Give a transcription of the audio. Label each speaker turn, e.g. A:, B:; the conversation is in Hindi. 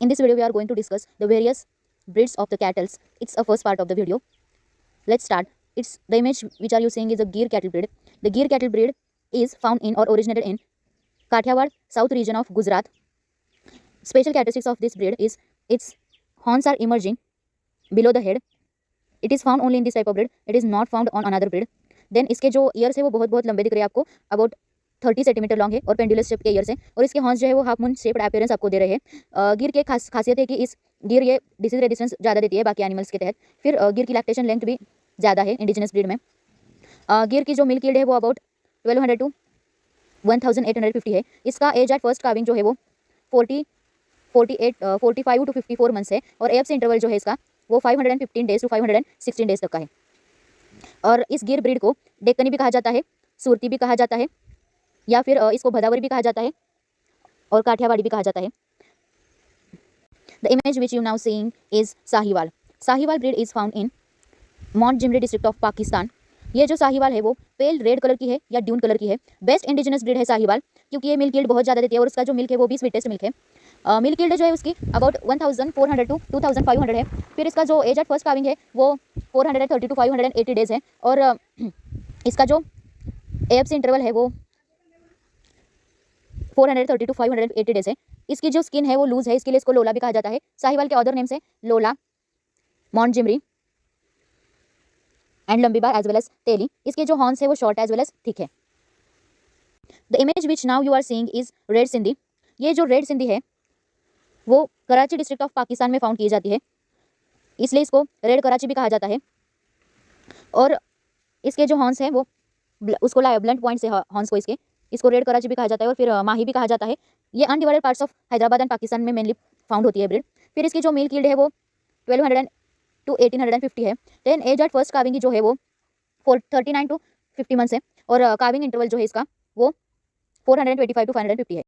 A: In this video, we are going to discuss the various breeds of the cattle. It's a first part of the video. Let's start. It's the image which are you seeing is a Gir cattle breed. The Gir cattle breed is found in or originated in Kathiawar, south region of Gujarat. Special characteristics of this breed is its horns are emerging below the head. It is found only in this type of breed. It is not found on another breed. Then इसके जो ईयर्स है वो बहुत बहुत लंबे दिख रहे हैं आपको, अबाउट 30 सेंटीमीटर लॉन्ग है और पेंडुलस शेप के ईयर्स है, और इसके हॉर्न्स जो है वो हाफ मून शेप्ड अपीयरेंस आपको दे रहे हैं। गिर के खासियत है कि इस गिर ये डिसीज रेजिस्टेंस ज़्यादा देती है बाकी एनिमल्स के तहत। फिर गिर की लैक्टेशन लेंथ भी ज़्यादा है इंडिजिनस ब्रीड में। गिर की जो मिल्क यील्ड है वो अबाउट 1200 टू 1850 है। इसका एज एट फर्स्ट काविंग जो है वो 45 टू 54 मंथ्स है, और एफ से इंटरवल जो है इसका वो 515 डेज टू 516 डेज तक का है। और इस गिर ब्रीड को डेक्कनी भी कहा जाता है, सूरती भी कहा जाता है, या फिर इसको भदावरी भी कहा जाता है, और काठियावाड़ी भी कहा जाता है। The image which you now seeing is Sahiwal. Sahiwal breed is found in Montgomery district of Pakistan. ये जो साहिवाल है वो पेल रेड कलर की है या ड्यून कलर की है। बेस्ट इंडिजिनस ब्रीड है साहिवाल, क्योंकि ये मिल्क यील्ड बहुत ज़्यादा देती है और उसका जो मिल्क है वो भी स्वीटेस्ट मिल्क है। मिल्क यील्ड जो है उसकी अबाउट 1400 टू 2500 है। फिर इसका जो एज एट फर्स्ट काविंग है वो 430 टू 580 डेज है, और इसका जो एफ से इंटरवल है वो 430 टू 580 डेज है। इसकी जो स्किन है वो लूज है, इसके लिए इसको लोला भी कहा जाता है। साहिवाल के अदर नेम्स है Lola, Montgomery and Lambibar as well as Teli. इसके जो हॉर्न्स है वो short as well as thick है। The image which now you are seeing is red Sindhi. ये जो रेड सिंधी है वो कराची डिस्ट्रिक्ट ऑफ पाकिस्तान में फाउंड की जाती है, इसलिए इसको रेड कराची भी कहा जाता है। और इसके जो हॉर्न्स हैं वो उसको ब्लंट पॉइंट से हॉर्न्स को इसको रेड कराची भी कहा जाता है, और फिर माही भी कहा जाता है। ये undivided parts of Hyderabad and Pakistan में मेनली फाउंड होती है ब्रीड। फिर इसकी जो मिल्क यील्ड है वो 1200 टू 1850 है। Then age at first calving जो है वो 39 टू 50 मंथ्स है, और काविंग इंटरवल जो है इसका वो 425 टू 550 है।